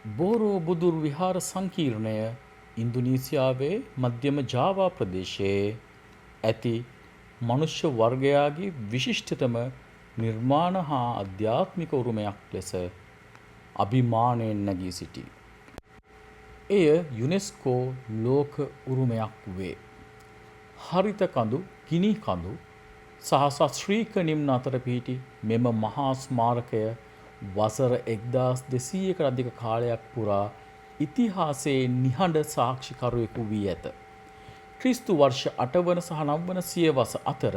බෝරෝබුදුර් විහාර සංකීර්ණය ඉන්දුනීසියාවේ මධ්‍යම ජාවා ප්‍රදේශයේ ඇති මනුෂ්‍ය වර්ගයාගේ විශිෂ්ටතම නිර්මාණ හා අධ්‍යාත්මික උරුමයක් ලෙස අභිමානයෙන් නැගී සිටී. එය යුනෙස්කෝ ලෝක උරුමයක් වේ. හරිත කඳු, ගිනි කඳු සහ සශ්‍රීක නිම්න අතර පිහිටි මෙම මහා ස්මාරකය වසර 1200කට අධික කාලයක් පුරා ඉතිහාසයේ නිහඬ සාක්ෂිකරුවෙකු වී ඇත. ක්‍රිස්තු වර්ෂ 8 වන සහ 9 වන සියවස අතර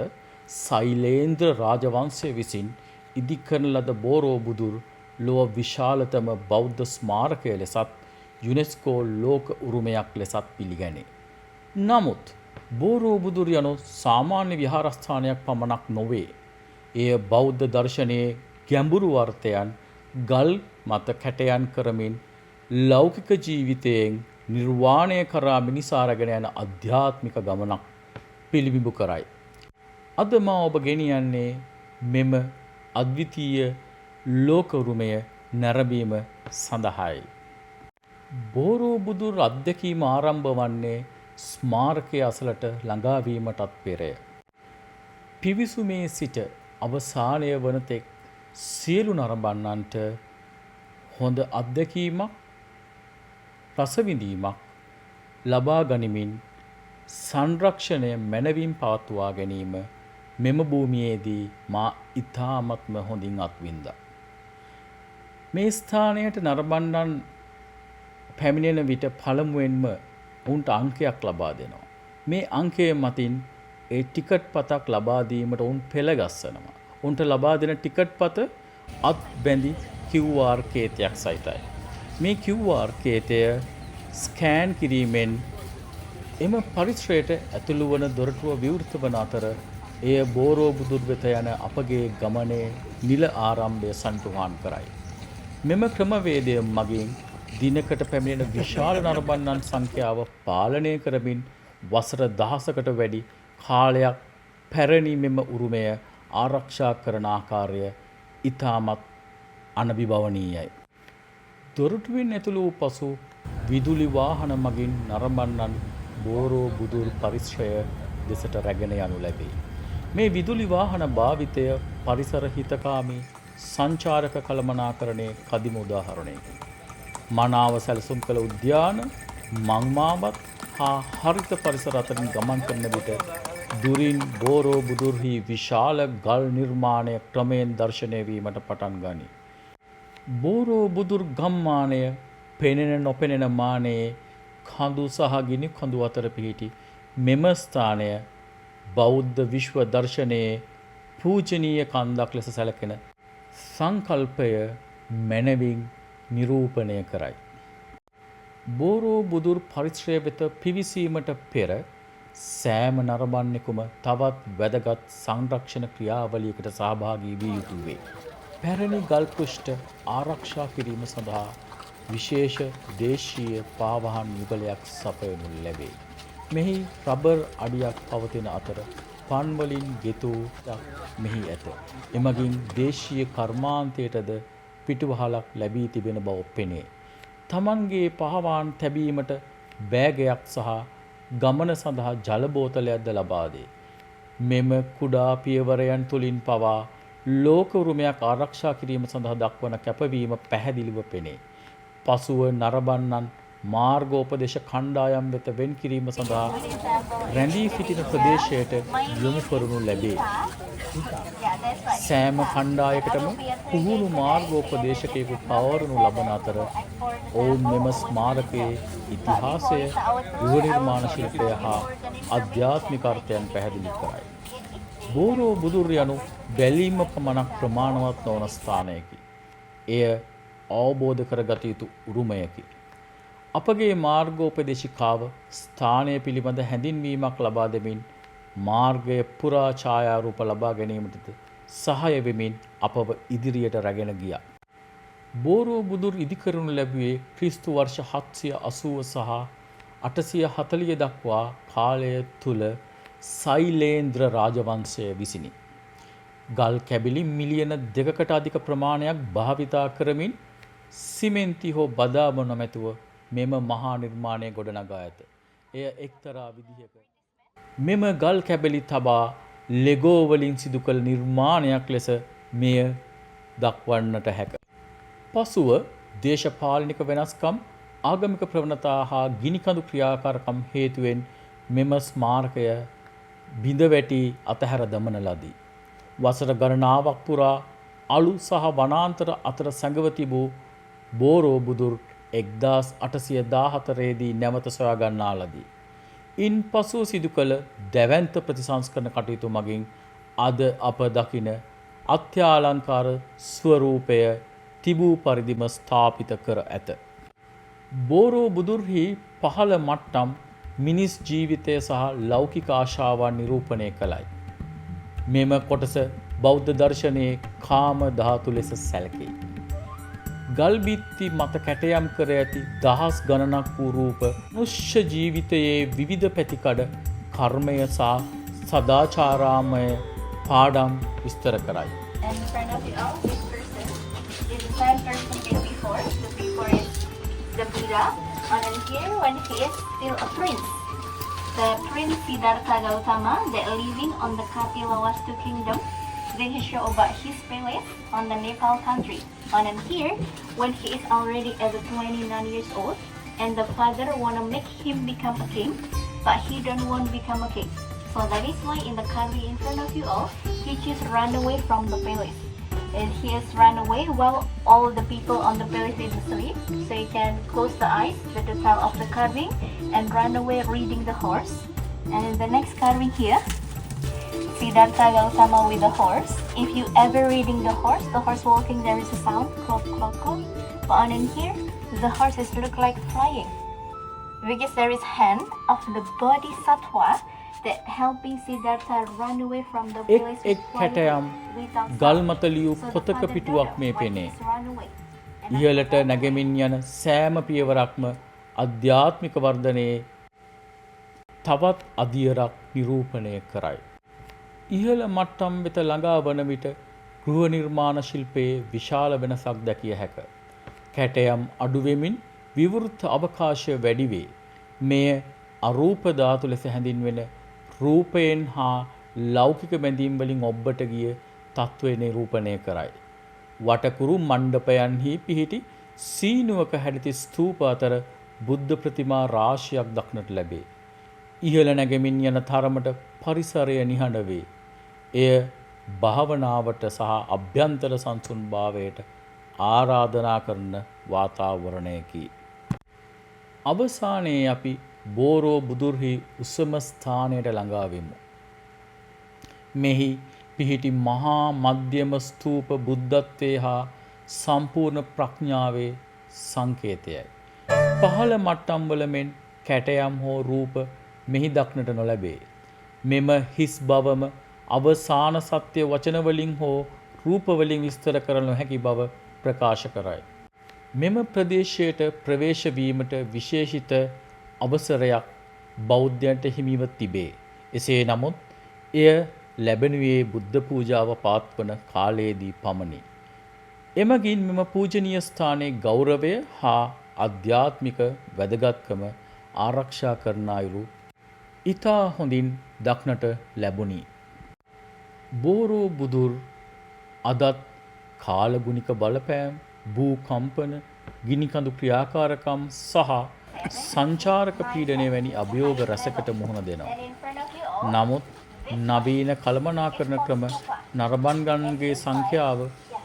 සෛලේන්ද්‍ර රාජවංශය විසින් ඉදිකරන ලද බෝරෝබුදුර් ලොව විශාලතම බෞද්ධ ස්මාරකය ලෙසත් යුනෙස්කෝ ලෝක උරුමයක් ලෙසත් පිළිගැනේ. නමුත් බෝරෝබුදුර් යනු සාමාන්‍ය විහාරස්ථානයක් පමණක් නොවේ. එය බෞද්ධ දර්ශනයේ ගැඹුරු අර්ථයන් ගල් මත කැටයන් කරමින් ලෞකික ජීවිතයෙන් නිර්වාණය කරා මිනිසා රැගෙන යන අධ්‍යාත්මික ගමනක් පිළිබිඹු කරයි. අද මා ඔබ ගෙනියන්නේ මෙම අද්විතීය ලෝක උරුමය නැරඹීම සඳහායි. බෝරෝබුදුර් අත්දැකීම ආරම්භ වන්නේ ස්මාරකයේ අසලට ළඟාවීමටත් පෙරය. පිවිසුමේ සිට අවසානය වන තෙක් සියලු නරඹන්නන්ට හොඳ අත්දැකීමක් රසවිඳීමක් ලබා ගනිමින් සංරක්ෂණය මැනවින් පවත්වා ගැනීම මෙම භූමියේදී මා ඉතාමත්ම හොඳින් අත්විඳා. මේ ස්ථානයට නරඹන්නන් පැමිණෙන විට පළමුවෙන්ම උන්ට අංකයක් ලබා දෙනවා. මේ අංකය මතින් ඒ ටිකට් පතක් ලබා දීමට උන් පෙළගස්සනවා. උන්ට ලබා දෙන ටිකට් පත අත් බැඳි QR කේතයක් සහිතයි. මේ QR කේතය ස්කෑන් කිරීමෙන් එම පරිසරයට ඇතුළු වන දොරටුව විවෘත වන අතර එය බෝරෝබුදුර් වෙත යන අපගේ ගමනේ නිල ආරම්භය සන්තුහාන් කරයි. මෙම ක්‍රමවේදය මගින් දිනකට පැමිණෙන විශාල නරඹන්නන් සංඛ්‍යාව පාලනය කරමින් වසර 1000කට වැඩි කාලයක් පැරණි මෙම උරුමය ආරක්ෂා කරන ආකාරය ඉතාමත් අනබිබවනීයයි. දොරටුවෙන් ඇතුළු වූ පසු විදුලි වාහන මගින් නරඹන්නන් බෝරෝබුදුර් පරිසරය දෙසට රැගෙන යනු ලැබේ. මේ විදුලි වාහන භාවිතය පරිසර හිතකාමී සංචාරක කළමනාකරණයේ කදිම උදාහරණයකි. මනාව සැලසුම් කළ උද්‍යාන මංමාවත් හා හරිත පරිසර අතරින් ගමන් කරන විට දුරින් බෝරෝබුදුර්හි විශාල ගල් නිර්මාණය ක්‍රමයෙන් දර්ශනය වීමට පටන් ගනී. බෝරෝබුදුර් ගම්මානය පෙනෙන නොපෙනෙන මානයේ කඳු සහ ගිනි කඳු අතර පිහිටි මෙම ස්ථානය බෞද්ධ විශ්ව දර්ශනයේ පූජනීය කන්දක් ලෙස සැලකෙන සංකල්පය මැනවින් නිරූපණය කරයි. බෝරෝබුදුර් පරිසරය වෙත පිවිසීමට පෙර සෑම නරඹන්නෙකුම තවත් වැදගත් සංරක්ෂණ ක්‍රියාවලියකට සහභාගී විය යුතු වේ. පැරණි ගල් පෘෂ්ඨ ආරක්ෂා කිරීම සඳහා විශේෂ දේශීය පාවහන් යුගලයක් සපයනු ලැබේ. මෙහි රබර් අඩියක් පවතින අතර පන් වලින් ගෙතූ මෙහි ඇත. එමගින් දේශීය කර්මාන්තයටද පිටුවහලක් ලැබී තිබෙන බව පෙනේ. තමන්ගේ පහවාන් තැබීමට බෑගයක් සහ ගමන සඳහා ජල බෝතලයක්ද ලබා දේ. මෙම කුඩා පියවරයන් තුලින් පවා ලෝක උරුමයක් ආරක්ෂා කිරීම සඳහා දක්වන කැපවීම පැහැදිලිව පෙනේ. පසුව නරඹන්නන් මාර්ගෝපදේශ කණ්ඩායම් වෙත වෙන් කිරීම සඳහා රැඳී සිටින ප්‍රදේශයට යොමු කරනු ලැබේ. සෑම කණ්ඩායකටම පුහුණු මාර්ගෝපදේශකයෙකු පවරනු ලබන අතර ඔවුන් මෙම ස්මාරකයේ ඉතිහාසය, ගෘහ නිර්මාණ ශිල්පය හා අධ්‍යාත්මික අර්ථයන් පැහැදිලි කරයි. බෝරෝබුදුර් යනු බැලීම පමණක් ප්‍රමාණවත් නොවන ස්ථානයකි. එය අවබෝධ කරගත යුතු උරුමයකි. අපගේ මාර්ගෝපදේශිකාව ස්ථානය පිළිබඳ හැඳින්වීමක් ලබා දෙමින් මාර්ගය පුරා ඡායාරූප ලබා ගැනීමටද සහාය වෙමින් අපව ඉදිරියට රැගෙන ගියා. බෝරෝබුදුර් ඉදිකරනු ලැබුවේ ක්‍රිස්තු වර්ෂ 780 සහ 840 දක්වා කාලය තුල සෛලේන්ද්‍ර රාජවංශය විසිනි. ගල් කැබිලි මිලියන 2කට අධික ප්‍රමාණයක් භාවිතා කරමින් සිමෙන්ති හෝ බදාම නොමැතුව මෙම මහා නිර්මාණය ගොඩනගා ඇත. එය එක්තරා විදිහක මෙම ගල් කැබලි තබා ලෙගෝ වලින් සිදු කළ නිර්මාණයක් ලෙස මෙය දක්වන්නට හැක. පසුව දේශපාලනික වෙනස්කම්, ආගමික ප්‍රවණතා හා ගිනිකඳු ක්‍රියාකාරකම් හේතුවෙන් මෙම ස්මාරකය බිඳ වැටි අතහැර දමන ලදී. වසර ගණනාවක් පුරා අලු සහ වනාන්තර අතර සැඟව තිබූ බෝරෝ බුදුර් 1814 දී නැවත සොයා ගන්නා ලදී. ඉන් පසුව සිදු කළ දැවැන්ත ප්‍රතිසංස්කරණ කටයුතු මගින් අද අප දකින අත්‍යාලංකාර ස්වරූපය තිබූ පරිදිම ස්ථාපිත කර ඇත. බෝරෝ බුදුර්හි පහළ මට්ටම් මිනිස් ජීවිතය සහ ලෞකික ආශාවන් නිරූපණය කළයි. මෙම කොටස බෞද්ධ දර්ශනයේ කාම ධාතු ලෙස සැලකේ. ගල් බිත්ති මත කැටයම් කර ඇති දහස් ගණනක් වූ රූප මනුෂ්‍ය ජීවිතයේ විවිධ පැතිකඩ කර්මය සහ සදාචාරාමය පාඩම් විස්තර කරයි. And in front of you all, this person is the same person as before. The before is the Buddha, and then here when he is still a prince. The Prince Siddhartha Gautama that living on the Kapilavastu kingdom. Then he show about his palace on the Nepal country. And then here, when he is already as a 29 years old, and the father wanna make him become a king, but he don't want to become a king. So that is why in the carving in front of you all, he just run away from the palace. And he has run away while all the people on the palace is asleep. So you can close the eyes with the tile of the carving and run away reading the horse. And in the next carving here, Siddhartha Gautama with the horse. If you ever reading the horse walking, there is a sound, clop, clop, clop. But on in here, the horse is look like flying. Because there is hand of the bodhisattva that helping Siddhartha run away from the place එක් කැටයම් ගල් මත ලියූ පොතක පිටුවක් මේ පෙනේ. ඉහළට නැගෙමින් යන සෑම පියවරක්ම අධ්‍යාත්මික වර්ධනයේ තවත් අදියරක් නිරූපණය කරයි. ඉහළ මට්ටම් වෙත ළඟා වන විට ගෘහ නිර්මාණ ශිල්පයේ විශාල වෙනසක් දැකිය හැක. කැටයම් අඩු වෙමින් විවෘත අවකාශය වැඩි වේ. මෙය අරූප ධාතු ලෙස හැඳින්වෙන රූපයෙන් හා ලෞකික බැඳීම් වලින් ඔබ්බට ගිය තත්ත්වය නිරූපණය කරයි. වටකුරු මණ්ඩපයන්හි පිහිටි සීනුවක හැඩති ස්තූප අතර බුද්ධ ප්‍රතිමා රාශියක් දක්නට ලැබේ. ඉහළ නැගෙමින් යන තරමට පරිසරය නිහඬ වේ. එය භාවනාවට සහ අභ්‍යන්තර සංසුන්භාවයට ආරාධනා කරන වාතාවරණයකි. අවසානයේ අපි බෝරෝ බුදුර්හි උසම ස්ථානයට ළඟා වෙමු. මෙහි පිහිටි මහා මධ්‍යම ස්තූප බුද්ධත්වයේ හා සම්පූර්ණ ප්‍රඥාවේ සංකේතයයි. පහළ මට්ටම් වල මෙන් කැටයම් හෝ රූප මෙහි දක්නට නොලැබේ. මෙම හිස් බවම අවසාන සත්‍ය වචන වලින් හෝ රූප වලින් විස්තර කරන්න නොහැකි බව ප්‍රකාශ කරයි. මෙම ප්‍රදේශයට ප්‍රවේශ වීමට විශේෂිත අවසරයක් බෞද්ධයන්ට හිමිව තිබේ. එසේ නමුත් එය ලැබෙනුයේ බුද්ධ පූජාව පාත්වන කාලයේදී පමණි. එමගින් මෙම පූජනීය ස්ථානයේ ගෞරවය හා ආධ්‍යාත්මික වැදගත්කම ආරක්ෂා කරන අයුරු ඉතා හොඳින් දක්නට ලැබුණි. බෝරෝ බුදුර් අදත් කාලගුණික බලපෑම්, භූකම්පන, ගිනිකඳු ක්‍රියාකාරකම් සහ සංචාරක පීඩනය වැනි අභියෝග රැසකට මුහුණ දෙනවා. නමුත් නවීන කළමනාකරණ ක්‍රම, නරඹන්ගන්ගේ සංඛ්‍යාව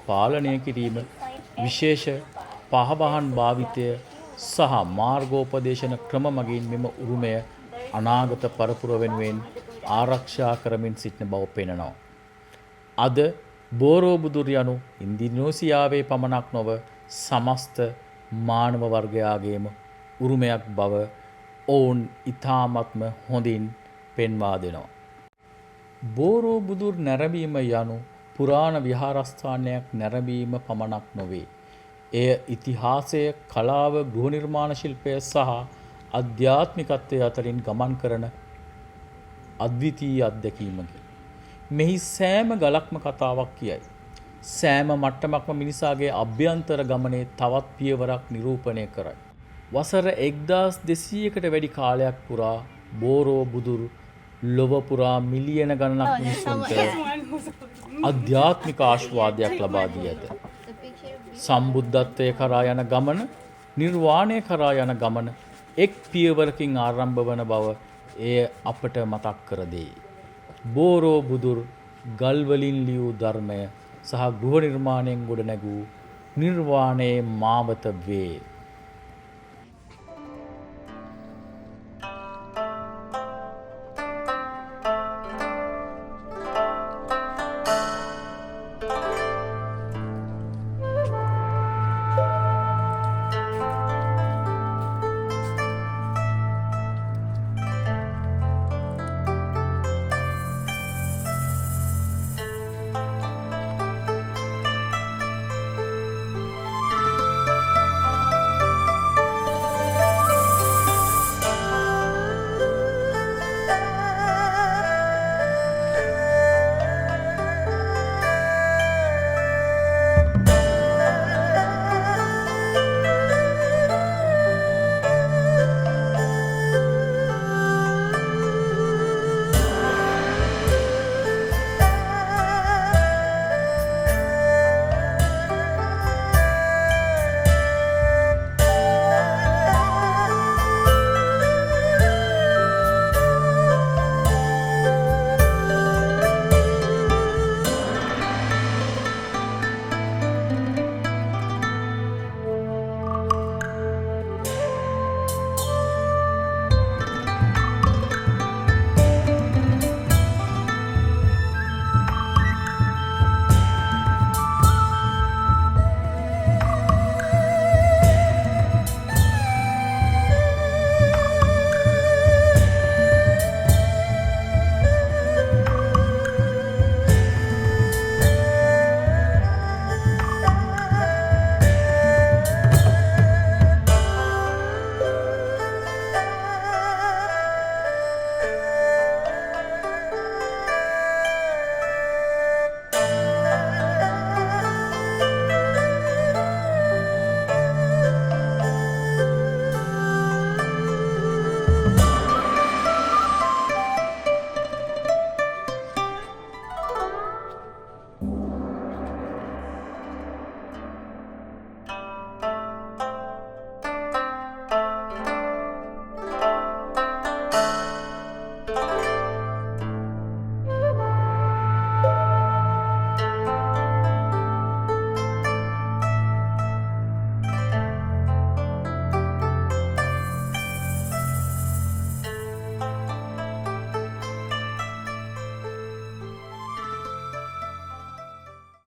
පාලනය කිරීම, විශේෂ පහවහන් භාවිතය සහ මාර්ගෝපදේශන ක්‍රම මගින් මෙම උරුමය අනාගත පරපුර වෙනුවෙන් ආරක්ෂා කරමින් සිටින බව පෙනෙනවා. අද බෝරෝ බුදුර් යනු ඉන්දුනීසියාවේ පමණක් නොව සමස්ත මානව වර්ගයාගේම උරුමයක් බව ඔවුන් ඉතාමත්ම හොඳින් පෙන්වා දෙනවා. බෝරෝ බුදුර් නැරඹීම යනු පුරාණ විහාරස්ථානයක් නැරඹීම පමණක් නොවේ. එය ඉතිහාසය, කලාව, ගෘහ නිර්මාණ ශිල්පය සහ අධ්‍යාත්මිකත්වය අතරින් ගමන් කරන අද්විතීය අත්දැකීමකි. මෙහි සෑම ගලක්ම කතාවක් කියයි. සෑම මට්ටමක්ම මිනිසාගේ අභ්‍යන්තර ගමනේ තවත් පියවරක් නිරූපණය කරයි. වසර 1200කට වැඩි කාලයක් පුරා බෝරෝ බුදුරු ලොව පුරා මිලියන ගණනක් මිනිසුන්ට අධ්‍යාත්මික ආශිර්වාදයක් ලබා දී ඇත. සම්බුද්ධත්වයේ කරා යන ගමන, නිර්වාණය කරා යන ගමන එක් පියවරකින් ආරම්භ වන බව එය අපට මතක් කර දෙයි. බෝරෝ බුදුරු ගල් වලින් ලියූ ධර්මය සහ ගෘහ නිර්මාණයෙන් ගොඩනැගූ නිර්වාණයේ මාවත වේ.